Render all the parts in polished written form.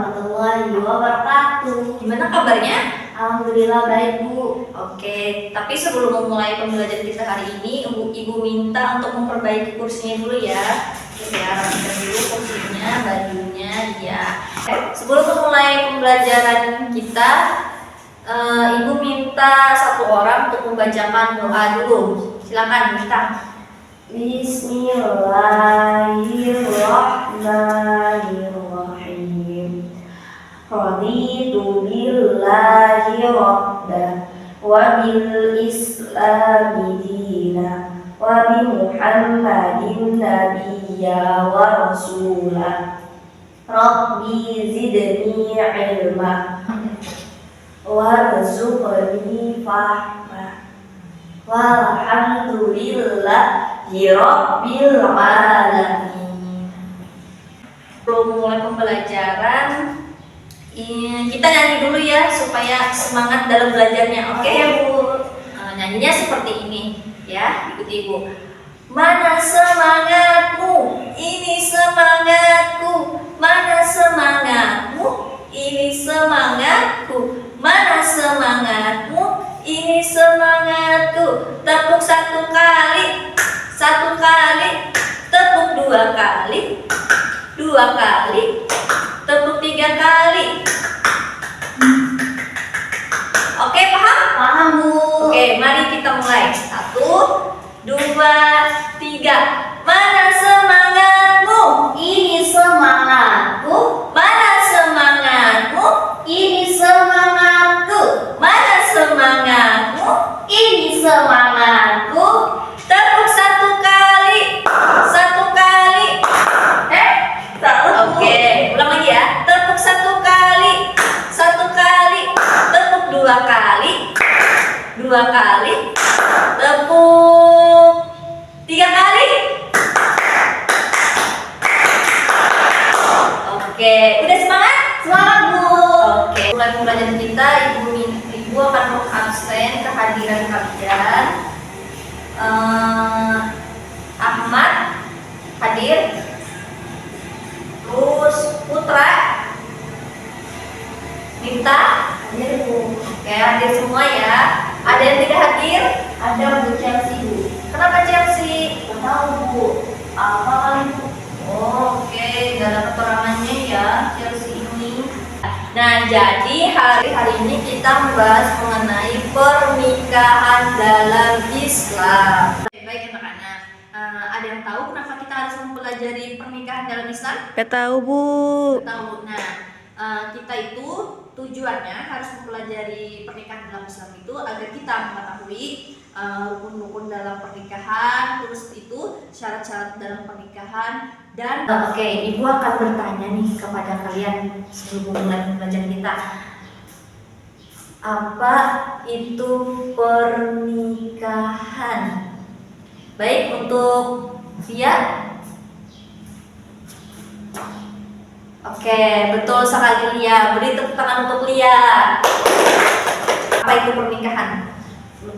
warahmatullahi wabarakatuh. Gimana kabarnya? Alhamdulillah baik, Bu. Oke, tapi sebelum memulai pembelajaran kita hari ini, Ibu minta untuk memperbaiki kursinya dulu ya. Ya, rapikan dulu kursinya, bajunya, ya. Sebelum memulai pembelajaran kita, Ibu minta satu orang untuk membacakan doa dulu. Silakan, minta. Bismillahirrahmanirrahim. Raditu billahi rabban wa bil islami dina wa bi Muhammadin nabiyya wa rasulah. Rabbi zidni ilma warzuqni fahma walhamdulillahi rabbil alamin. Sebelum mulai pembelajaran, kita nyanyi dulu ya supaya semangat dalam belajarnya. Oke ya, Bu? Nyanyinya seperti ini ya, ikuti Ibu. Mana semangatmu? Ini semangatku. Mana semangatmu? Ini semangatku. Mana semangatmu? Ini semangatku. Tepuk satu kali, satu kali. Tepuk dua kali, dua kali. Tepuk tiga kali. Oke, paham? Paham, Bu. Oke, mari kita mulai. 1, 2, 3. Mana semangatmu? Ini semangatku. Mana semangatmu? Ini semangatku. Mana semangatmu? Ini semangatku. Tepuk satu kali, satu kali. Oke, ulang lagi ya. Tepuk satu kali, satu kali. Tepuk dua kali, dua kali. Tepuk tiga kali. Oke, udah semangat? Semangat, Bu. Oke, mulai pembelajaran kita, Ibu akan mengabsen kehadiran kalian. Ahmad hadir. Terus Putra, Minta Hadir, Bu. oke, hadir semua ya. Ada yang tidak hadir? Ada Bu Chelsea, Bu. Kenapa Chelsea? Nggak tahu, Bu. Apa kali, Bu? Oke, gak ada keterangannya ya Chelsea ini. Nah, jadi hari ini kita membahas mengenai pernikahan dalam Islam. Baik anak-anak, ada yang tahu kenapa kita harus mempelajari pernikahan dalam Islam? Gak tahu, Bu. Tahu. Nah, kita itu tujuannya harus mempelajari pernikahan dalam Islam itu agar kita mengetahui rukun-rukun dalam pernikahan, terus itu syarat-syarat dalam pernikahan dan oke, Ibu akan bertanya nih kepada kalian sebelum mulai pembelajaran kita. Apa itu pernikahan? Baik, untuk Lia. Oke, betul sekali Lia. Beri tepuk tangan untuk Lia. Apa itu pernikahan?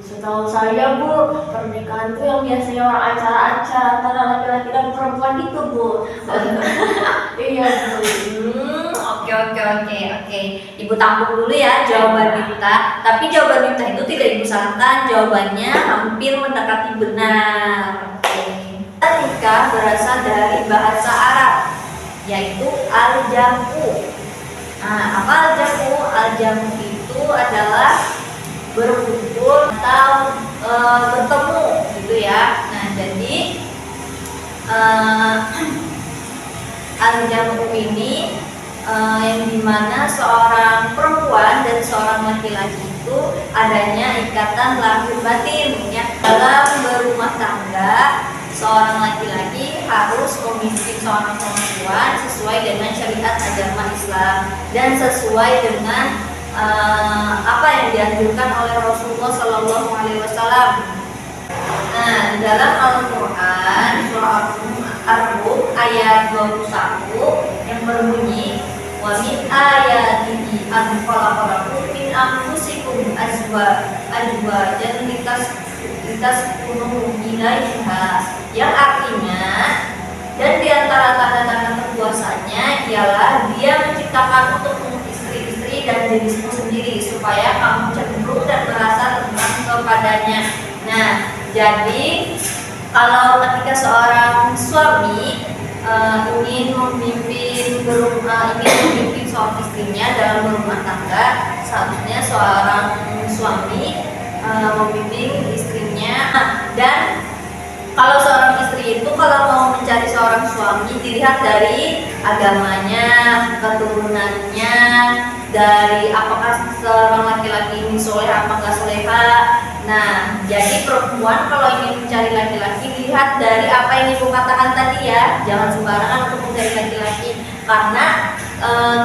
Setahu saya, Bu, pernikahan itu yang biasanya orang acara-acara antara laki-laki dan perempuan gitu, Bu. Iya, Bu. Oke. Ibu tampung dulu ya jawaban Miftah. Tapi jawaban Miftah itu tidak Ibu salahkan. Jawabannya hampir mendekati benar. Oke. Nikah berasal dari bahasa Arab, yaitu al-jamu. Nah, apa al-jamu? Al-jamu itu adalah berkumpul atau bertemu gitu ya. Nah, jadi al-jamu ini yang dimana seorang perempuan dan seorang laki-laki itu adanya ikatan lahir batin ya. Dalam berumah tangga, seorang laki-laki harus memimpin seorang perempuan sesuai dengan syariat agama Islam dan sesuai dengan apa yang dianjurkan oleh Rasulullah Shallallahu Alaihi Wasallam. Nah, dalam Al-Quran surah Ar-Rum ayat 21 yang berbunyi wa min ayatihi an khalaqalakum min anfusikum azwajan litaskunu ilaiha, yang artinya dan di antara tanda-tanda kekuasaannya ialah Dia menciptakan menciptakan untukmu istri-istri dan dirimu sendiri supaya kamu cenderung dan merasa tenang kepadanya. Nah, jadi kalau ketika seorang suami ingin memimpin seorang istrinya dalam berumah tangga, seharusnya seorang suami membimbing istrinya. Dan kalau seorang istri itu kalau mau mencari seorang suami dilihat dari agamanya, keturunannya, dari apakah seorang laki-laki ini soleh apa enggak soleha. Nah, jadi perempuan kalau ingin mencari laki-laki dilihat dari apa yang ibu katakan tadi ya, jangan sembarangan untuk mencari laki-laki, karena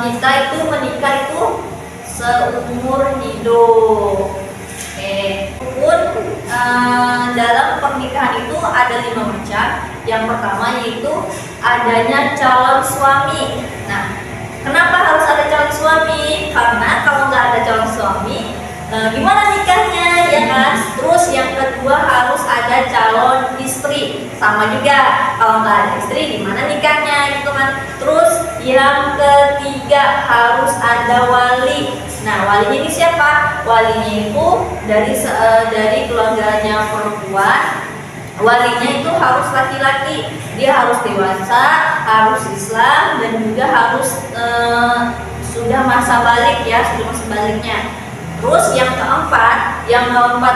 kita itu menikah itu seumur hidup. Pun dalam pernikahan itu ada 5 macam. Yang pertama yaitu adanya calon suami. Nah, kenapa harus ada calon suami? Karena kalau nggak ada calon suami, gimana nikahnya, ya kan? Terus yang kedua harus ada calon istri, sama juga. Kalau nggak ada istri, gimana nikahnya, gitu kan? Terus yang ketiga harus ada wali. Nah, walinya ini siapa? Walinya itu dari keluarganya perempuan. Walinya itu harus laki-laki, dia harus dewasa, harus Islam, dan juga harus sudah masa balik ya, sudah masa baliknya. Terus yang keempat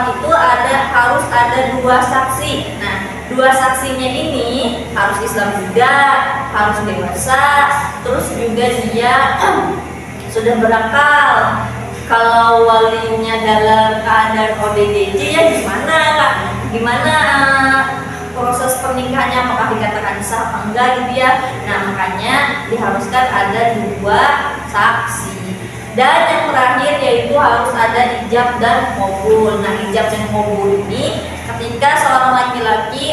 itu harus ada 2 saksi. Nah, 2 saksinya ini harus Islam juga, harus dewasa, terus juga dia sudah berakal. Kalau walinya dalam keadaan ODGJ ya gimana proses pernikahannya, apakah dikatakan sah apa enggak gitu ya. Nah, makanya diharuskan ada 2 saksi. Dan yang terakhir yaitu harus ada ijab dan qabul. Nah, ijab dan qabul ini ketika seorang laki-laki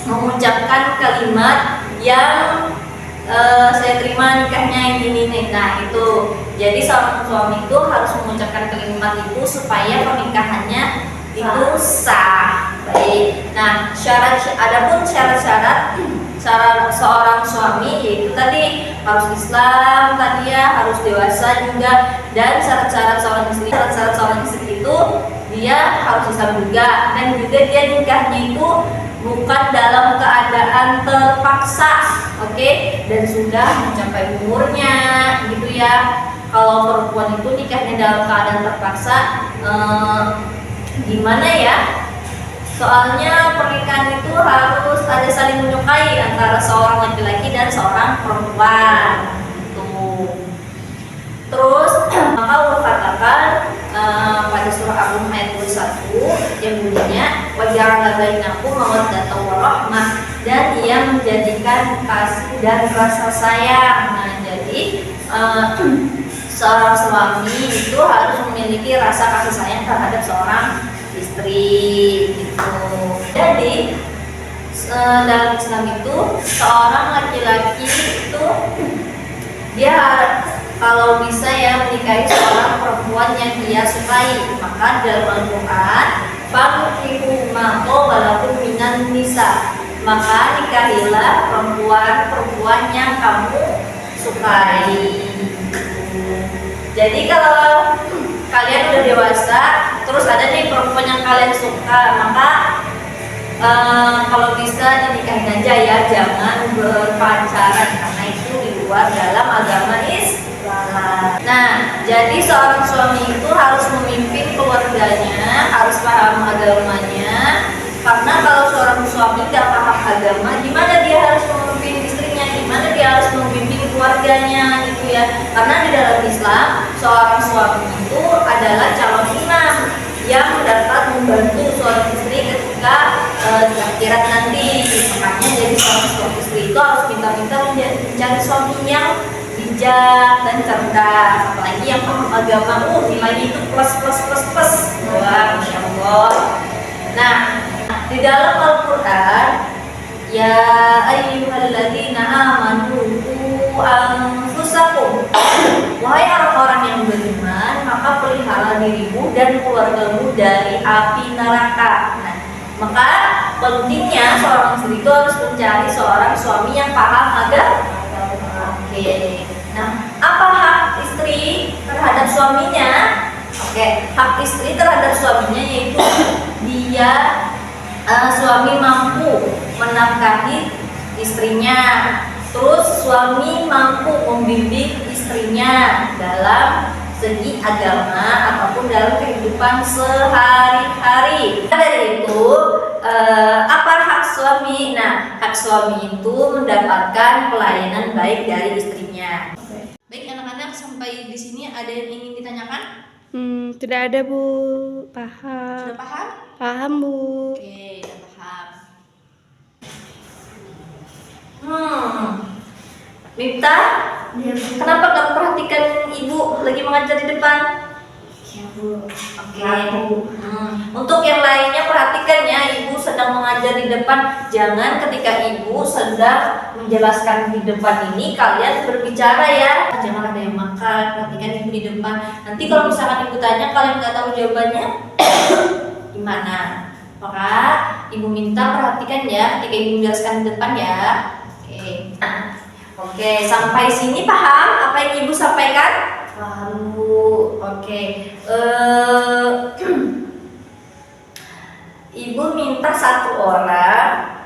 mengucapkan kalimat yang saya terima nikahnya yang ini nih. Nah, itu. Jadi seorang suami itu harus mengucapkan kalimat itu supaya pernikahannya itu sah. Baik. Nah, adapun syarat-syarat seorang suami yaitu tadi harus Islam, tadi ya, harus dewasa juga, dan syarat-syarat seorang istri itu dia harus Islam juga, dan juga dia nikahnya itu bukan dalam keadaan terpaksa, oke, dan sudah mencapai umurnya gitu ya. Kalau perempuan itu nikahnya dalam keadaan terpaksa, gimana ya? Soalnya pernikahan itu harus ada saling menyukai antara seorang laki-laki dan seorang perempuan. Tuh. Terus maka Allah katakan pada surah Al-Rum ayat 21 yang bunyinya waja'ala bainakum mawaddatan wa rahmah, dan ia menjadikan kasih dan rasa sayang. Nah, jadi seorang suami itu harus memiliki rasa kasih sayang terhadap seorang istri gitu. Jadi dalam Islam itu seorang laki-laki itu dia kalau bisa ya menikahi seorang perempuan yang dia sukai. Maka dalam Al-Quran fankihu ma qawalakum minan nisa, maka nikahilah perempuan yang kamu sukai. Jadi kalau kalian udah dewasa, terus ada nih perempuan yang kalian suka, maka kalau bisa dinikahin aja ya, jangan berpacaran karena itu di luar dalam agama Islam. Nah, jadi seorang suami itu harus memimpin keluarganya, harus paham agamanya. Karena kalau seorang suami tidak paham agama, gimana dia harus memimpin istrinya, gimana dia harus memimpin keluarganya gitu ya. Karena di dalam Islam seorang suami itu adalah calon imam yang dapat membantu seorang istri ketika di akhirat nanti. Makanya jadi seorang istri itu harus minta-minta mencari suami yang bijak dan cerdas, apalagi yang paham agama. Nilainya itu plus. Wah, Masya Allah. Nah, di dalam Al-Quran, ya ayyuhalladzina amanu anfusakum, wahai orang-orang yang beriman, maka pelihara dirimu dan keluargamu dari api neraka. Nah, maka pentingnya seorang istri itu harus mencari seorang suami yang paham agama. Oke. Nah, apa suaminya. Oke, hak istri terhadap suaminya yaitu dia suami mampu menafkahi istrinya, terus suami mampu membimbing istrinya dalam segi agama ataupun dalam kehidupan sehari-hari. Dari itu apa hak suami? Nah, hak suami itu mendapatkan pelayanan baik dari istrinya. Baik anak-anak, sampai di sini ada yang ingin ditanyakan? Tidak ada Bu, paham. Sudah paham? Paham Bu. Oke, udah paham. Mifta, kenapa kamu perhatikan ibu lagi mengajar di depan? Ya Bu. Oke. Untuk yang lainnya perhatikan ya, ibu sedang mengajar di depan. Jangan ketika ibu sedang menjelaskan di depan ini kalian berbicara ya. Jangan ada yang makan. Perhatikan ibu di depan. Nanti kalau misalkan ibu tanya kalian nggak tahu jawabannya, gimana? Maka ibu minta perhatikan ya ketika ibu menjelaskan di depan ya. Oke, sampai sini paham apa yang ibu sampaikan? Paham Bu. Oke, ibu minta satu orang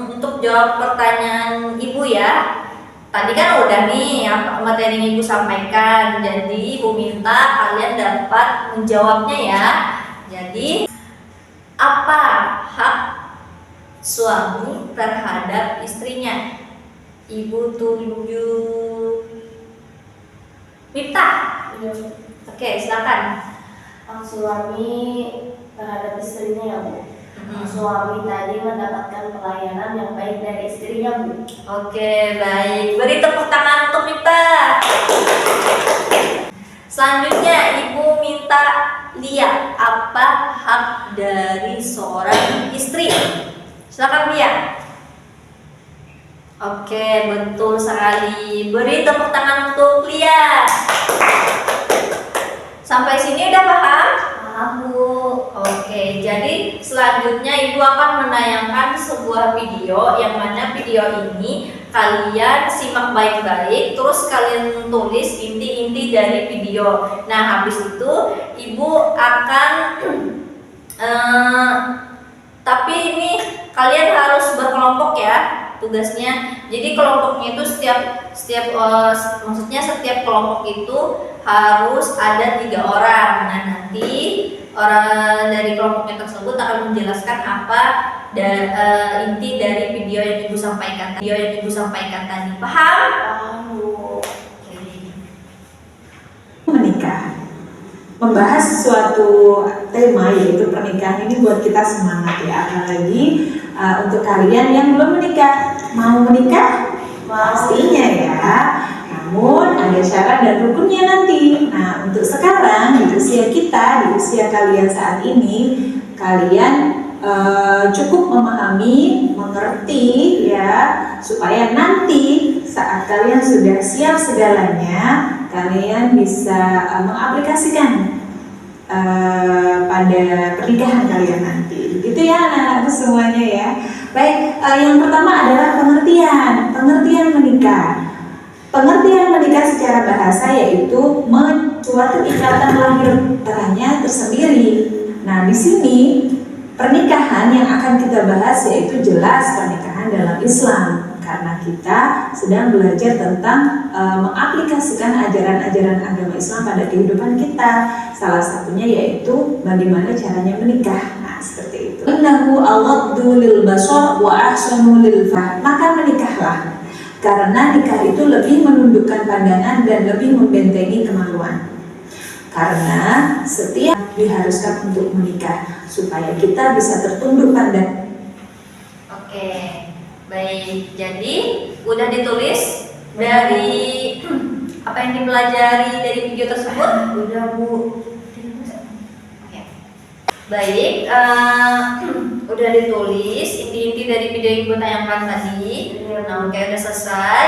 untuk jawab pertanyaan ibu ya. Tadi kan udah nih apa materi yang ibu sampaikan, jadi ibu minta kalian dapat menjawabnya ya. Jadi apa hak suami terhadap istrinya? Ibu tunjuk Mifta. Oke, silakan. Hak suami terhadap istrinya ya Bu. Suami tadi mendapatkan pelayanan yang baik dari istrinya Bu. Oke, baik. Beri tepuk tangan untuk Mifta. Selanjutnya, ibu minta lihat apa hak dari seorang istri. Silakan lihat. Oke, betul sekali. Beri tepuk tangan untuk Lia. Sampai sini udah paham? Paham Bu. Oke, jadi selanjutnya ibu akan menayangkan sebuah video yang mana video ini kalian simak baik-baik, terus kalian tulis inti-inti dari video. Nah, habis itu ibu akan tapi ini kalian harus berkelompok ya tugasnya. Jadi kelompoknya itu maksudnya setiap kelompok itu harus ada 3 orang. Nah, nanti orang dari kelompoknya tersebut akan menjelaskan apa inti dari video yang ibu sampaikan. Tadi. Paham? Paham Bu. Menikah, membahas suatu tema yaitu pernikahan ini buat kita semangat ya, apalagi untuk kalian yang belum menikah. Mau menikah? Pastinya ya, namun ada syarat dan rukunnya nanti. Nah, untuk sekarang di usia kita, di usia kalian saat ini, kalian cukup memahami, mengerti ya, supaya nanti saat kalian sudah siap segalanya, kalian bisa mengaplikasikan pada pernikahan kalian nanti. Begitu ya anak-anakku semuanya ya. Baik, yang pertama adalah pengertian menikah. Pengertian menikah secara bahasa yaitu suatu ikatan lahir batinnya tersendiri. Nah, di sini pernikahan yang akan kita bahas yaitu jelas pernikahan dalam Islam, karena kita sedang belajar tentang mengaplikasikan ajaran-ajaran agama Islam pada kehidupan kita. Salah satunya yaitu bagaimana caranya menikah. Nah, seperti itu. Innahu aghaddu lil basar wa ahsanu lil fahmi. Maka menikahlah, karena nikah itu lebih menundukkan pandangan dan lebih membentengi kemaluan. Karena setiap diharuskan untuk menikah supaya kita bisa tertunduk pandang. Oke, baik. Jadi udah ditulis dari apa yang dipelajari dari video tersebut? Udah Bu. Oke. Baik, udah ditulis inti-inti dari video yang ibu tayangkan tadi. Nah, oke, udah selesai.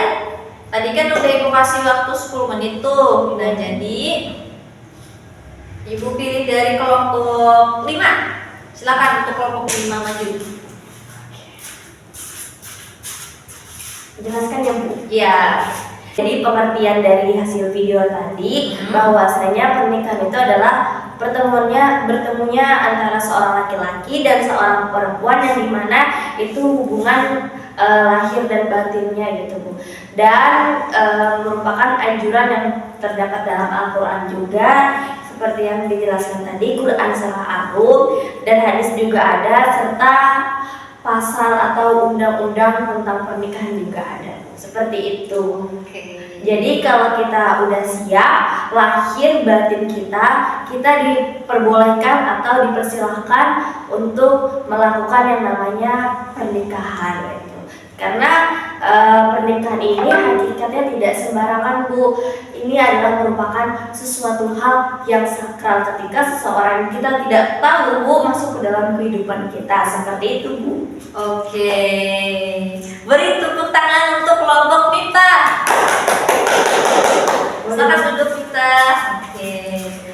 Tadi kan udah ibu kasih waktu 10 menit tuh. Nah, jadi ibu pilih dari kelompok 5. Silakan untuk kelompok 5 maju. Jelaskan ya Bu. Ya. Jadi pengertian dari hasil video tadi bahwasanya pernikahan itu adalah bertemunya antara seorang laki-laki dan seorang perempuan yang dimana itu hubungan lahir dan batinnya gitu Bu. Dan merupakan anjuran yang terdapat dalam Al-Quran juga, seperti yang dijelaskan tadi, Quran surah Ar-Rum dan hadis juga ada, serta pasal atau undang-undang tentang pernikahan juga ada. Seperti itu. Jadi kalau kita udah siap, lahir batin kita diperbolehkan atau dipersilahkan untuk melakukan yang namanya pernikahan. Karena pernikahan ini hakikatnya tidak sembarangan Bu. Ini adalah merupakan sesuatu hal yang sakral ketika seseorang kita tidak tahu Bu masuk ke dalam kehidupan kita, seperti itu Bu. Oke, beri tepuk tangan untuk kelompok Mita. Silakan duduk Mita. Oke,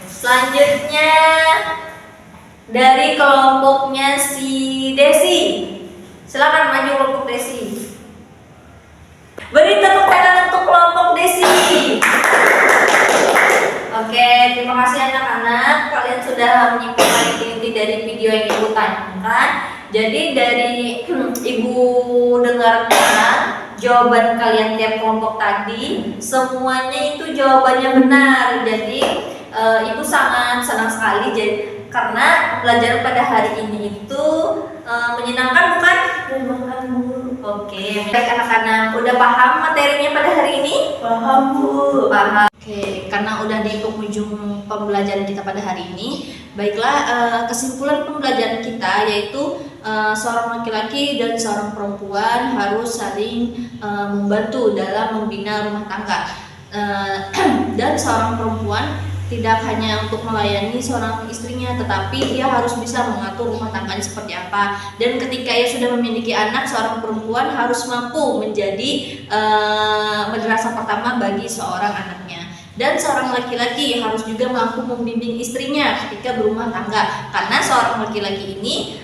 selanjutnya dari kelompoknya si Desi. Silakan maju kelompok Desi. Beri tepuk tangan untuk kelompok Desi. Oke, terima kasih anak-anak. Kalian sudah menyimpulkan inti-inti dari video yang Ibu tanyakan. Jadi dari Ibu dengarkan jawaban kalian tiap kelompok tadi, semuanya itu jawabannya benar. Jadi Ibu sangat senang sekali karena pelajaran pada hari ini itu menyenangkan bukan? Menyenangkan Bu. Oke, baik anak-anak, udah paham materinya pada hari ini? Paham Bu. Paham. Oke, karena udah di penghujung pembelajaran kita pada hari ini, baiklah kesimpulan pembelajaran kita yaitu seorang laki-laki dan seorang perempuan harus saling membantu dalam membina rumah tangga. Dan seorang perempuan tidak hanya untuk melayani seorang istrinya, tetapi dia harus bisa mengatur rumah tangganya seperti apa. Dan ketika ia sudah memiliki anak, seorang perempuan harus mampu menjadi madrasah pertama bagi seorang anaknya. Dan seorang laki-laki harus juga mampu membimbing istrinya ketika berumah tangga, karena seorang laki-laki ini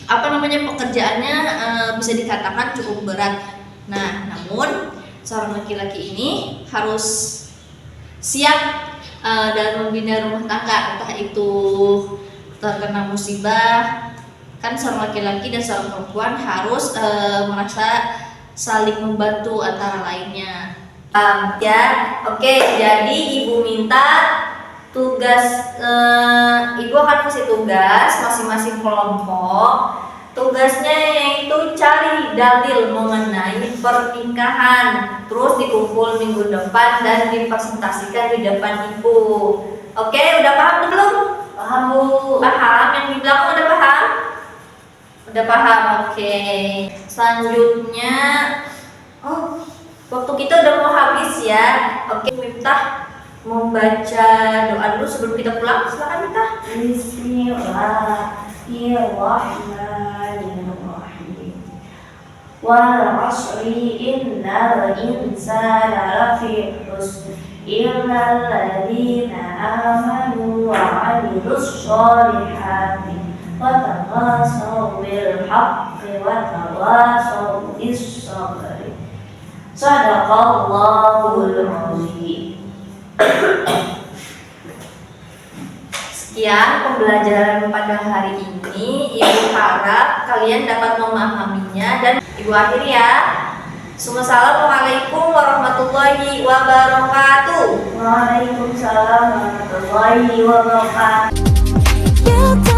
pekerjaannya bisa dikatakan cukup berat. Nah, namun seorang laki-laki ini harus siap dalam membina rumah tangga, entah itu terkena musibah. Kan seorang laki-laki dan seorang perempuan harus merasa saling membantu antara lainnya. Ya, oke. Jadi Ibu minta tugas, Ibu akan kasih tugas masing-masing kelompok. Tugasnya yaitu cari dalil mengenai pernikahan, terus dikumpul minggu depan dan dipresentasikan di depan Ibu. Oke, udah paham belum? Paham Bu. Paham? Yang di belakang udah paham? Udah paham, oke. Selanjutnya, waktu kita udah mau habis ya. Oke, Miftah membaca doa dulu sebelum kita pulang. Silakan Miftah. Bismillahirrahmanirrahim. Wal 'ashri innal insana lafi khusr illal ladzina amanu wa 'amilus sholihati wa tawassaw bil haqqi wa tawassaw bis sabri. Shadaqallahul 'azim. Sekian pembelajaran pada hari ini. Ibu harap kalian dapat memahaminya dan Ibu akhiri ya. Assalamualaikum warahmatullahi wabarakatuh. Waalaikumsalam warahmatullahi wabarakatuh.